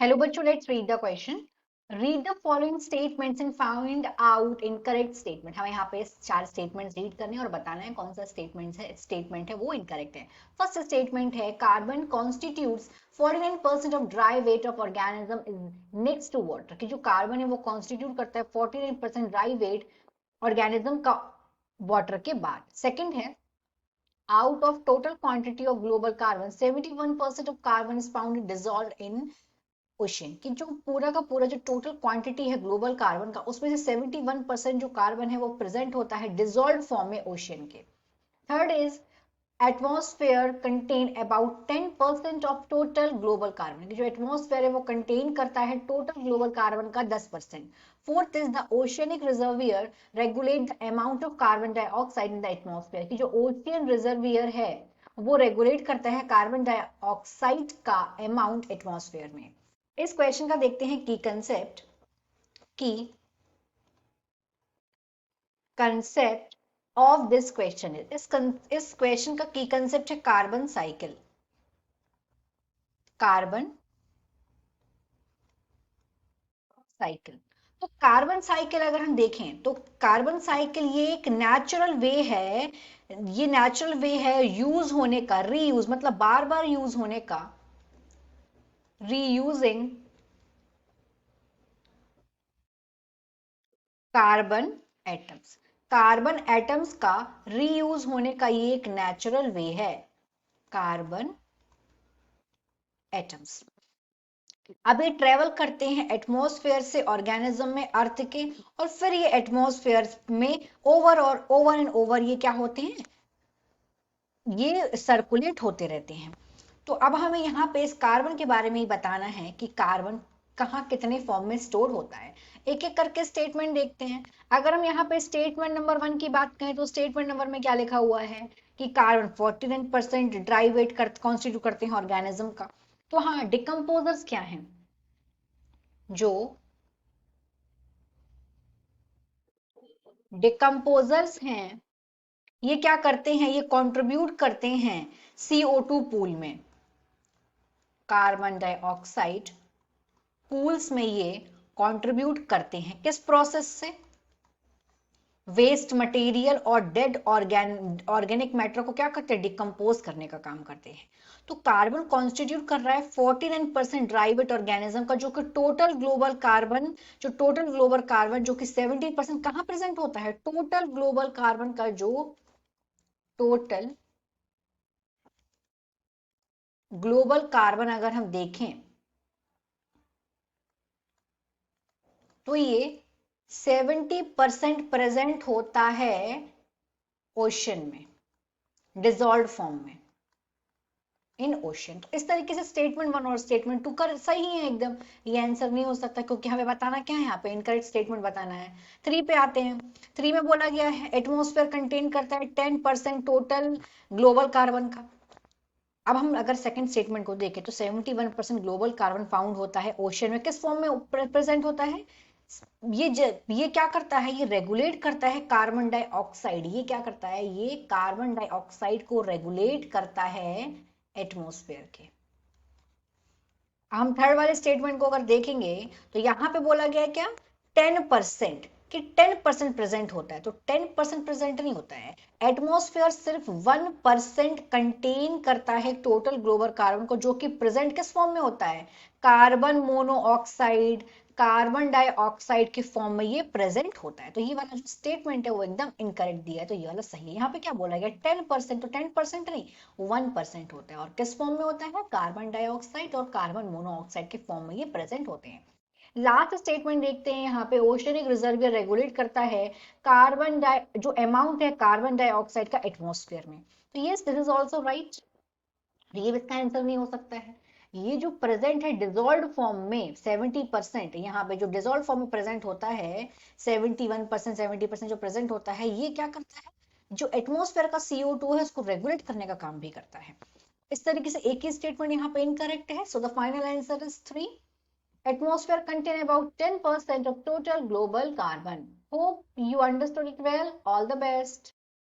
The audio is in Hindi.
हेलो बच्चों, let's read the question. Read the following statements and find out incorrect statement. हमें यहाँ पे चार स्टेटमेंट्स रीड करने और बताना है कौन सा स्टेटमेंट है वो इनकरेक्ट है। फर्स्ट स्टेटमेंट है carbon constitutes 49% of dry weight of organism is next to water. कि जो कार्बन है वो कॉन्स्टिट्यूट करता है 49% ड्राई वेट ऑर्गेनिज्म का वाटर के बाद। सेकंड है out of total quantity of global carbon 71% of carbon is found dissolved in ocean. कि जो पूरा का पूरा जो टोटल क्वांटिटी है ग्लोबल कार्बन का उसमें से 71% जो कार्बन है वो प्रेजेंट होता है डिजोल्व फॉर्म में ओशन के। Third is atmosphere contain about 10% of total global carbon. जो एटमॉस्फेयर है वो कंटेन करता है टोटल ग्लोबल कार्बन का 10%। Fourth is the oceanic reservoir regulate the amount of carbon dioxide in the atmosphere. की जो ओशियन रिजर्वियर है वो रेगुलेट करता है कार्बन डाइऑक्साइड का अमाउंट एटमॉस्फेयर में। इस क्वेश्चन का देखते हैं की कंसेप्ट। की concept of this question is इस क्वेश्चन का की कंसेप्ट है कार्बन साइकिल। Carbon cycle. तो कार्बन साइकिल अगर हम देखें तो कार्बन साइकिल ये एक नेचुरल वे है। ये नेचुरल वे है यूज होने का, रीयूज मतलब बार बार यूज होने का, reusing carbon atoms. Carbon atoms का रीयूज होने का ये एक नेचुरल वे है। कार्बन एटम्स अब ये ट्रेवल करते हैं एटमॉस्फेयर से ऑर्गेनिज्म में अर्थ के, और फिर ये एटमॉस्फेयर में ओवर एंड ओवर ये क्या होते हैं, ये सर्कुलेट होते रहते हैं। तो अब हमें यहाँ पे इस कार्बन के बारे में ही बताना है कि कार्बन कहाँ कितने फॉर्म में स्टोर होता है। एक एक करके स्टेटमेंट देखते हैं। अगर हम यहाँ पे स्टेटमेंट नंबर 1 की बात करें तो स्टेटमेंट नंबर में क्या लिखा हुआ है कि कार्बन 49% ड्राई वेट कॉन्स्टिट्यूट करते हैं ऑर्गेनिज्म का। तो हाँ, डिकम्पोजर्स क्या हैं? जो डिकम्पोजर्स हैं ये क्या करते हैं, ये कंट्रीब्यूट करते हैं CO2 पूल में। कार्बन डाइऑक्साइड पूल्स में ये कंट्रीब्यूट करते हैं किस प्रोसेस से? वेस्ट मटेरियल और डेड ऑर्गेनिक मैटर को क्या करते हैं, डिकम्पोज करने का काम करते हैं। तो कार्बन कॉन्स्टिट्यूट कर रहा है 49% ड्राई वेट ऑर्गेनिज्म का, जो कि टोटल ग्लोबल कार्बन जो कि 70% कहां प्रेजेंट होता है, टोटल ग्लोबल कार्बन का जो टोटल ग्लोबल कार्बन अगर हम देखें तो ये 70% प्रेजेंट होता है ओशन में, डिजॉल्व फॉर्म में, इन ओशन। तो इस तरीके से स्टेटमेंट 1 और स्टेटमेंट 2 कर सही है एकदम। ये आंसर नहीं हो सकता क्योंकि हमें बताना क्या है, यहाँ पे इनकरेक्ट स्टेटमेंट बताना है। 3 पे आते हैं। 3 में बोला गया है एटमॉस्फेयर कंटेन करता है 10% टोटल ग्लोबल कार्बन का। अब हम अगर सेकंड स्टेटमेंट को देखें तो 71% ग्लोबल कार्बन फाउंड होता है ओशन में, किस फॉर्म में प्रेजेंट होता है? ये क्या करता है, ये रेगुलेट करता है कार्बन डाइऑक्साइड। ये क्या करता है, ये कार्बन डाइऑक्साइड को रेगुलेट करता है एटमॉस्फेयर के। हम थर्ड वाले स्टेटमेंट को अगर देखेंगे तो यहां पे बोला गया है क्या, 10% कि 10% प्रेजेंट होता है। तो 10% प्रेजेंट नहीं होता है, एटमॉस्फेयर सिर्फ 1% कंटेन करता है टोटल ग्लोबल कार्बन को, जो कि प्रेजेंट किस फॉर्म में होता है, कार्बन मोनोऑक्साइड, कार्बन डाइऑक्साइड के फॉर्म में ये प्रेजेंट होता है। तो ये वाला जो स्टेटमेंट है वो एकदम इनकरेक्ट दिया है, तो ये वाला सही है। यहाँ पे क्या बोला गया 10%, तो 10% नहीं 1% होता है, और किस फॉर्म में होता है, कार्बन डाइऑक्साइड और कार्बन मोनोऑक्साइड के फॉर्म में ये प्रेजेंट होते हैं। लास्ट स्टेटमेंट देखते हैं यहाँ पे, ओशनिक रिजर्वियर रेगुलेट करता है कार्बन डाइ जो अमाउंट है कार्बन डाइऑक्साइड का एटमॉस्फेयर में। तो yes, this is also right. ये भी इसका आंसर नहीं हो सकता है। ये जो प्रेजेंट है डिजोल्व फॉर्म में 70%, यहाँ पे जो डिजोल्व फॉर्म में प्रेजेंट होता है 71%, 70% जो प्रेजेंट होता है, ये क्या करता है, जो एटमॉस्फेयर का CO2 है उसको रेगुलेट करने का काम भी करता है। इस तरीके से एक ही स्टेटमेंट यहाँ पे इनकरेक्ट है। So the final answer is 3। Atmosphere contain about 10% of total global carbon. Hope you understood it well. All the best.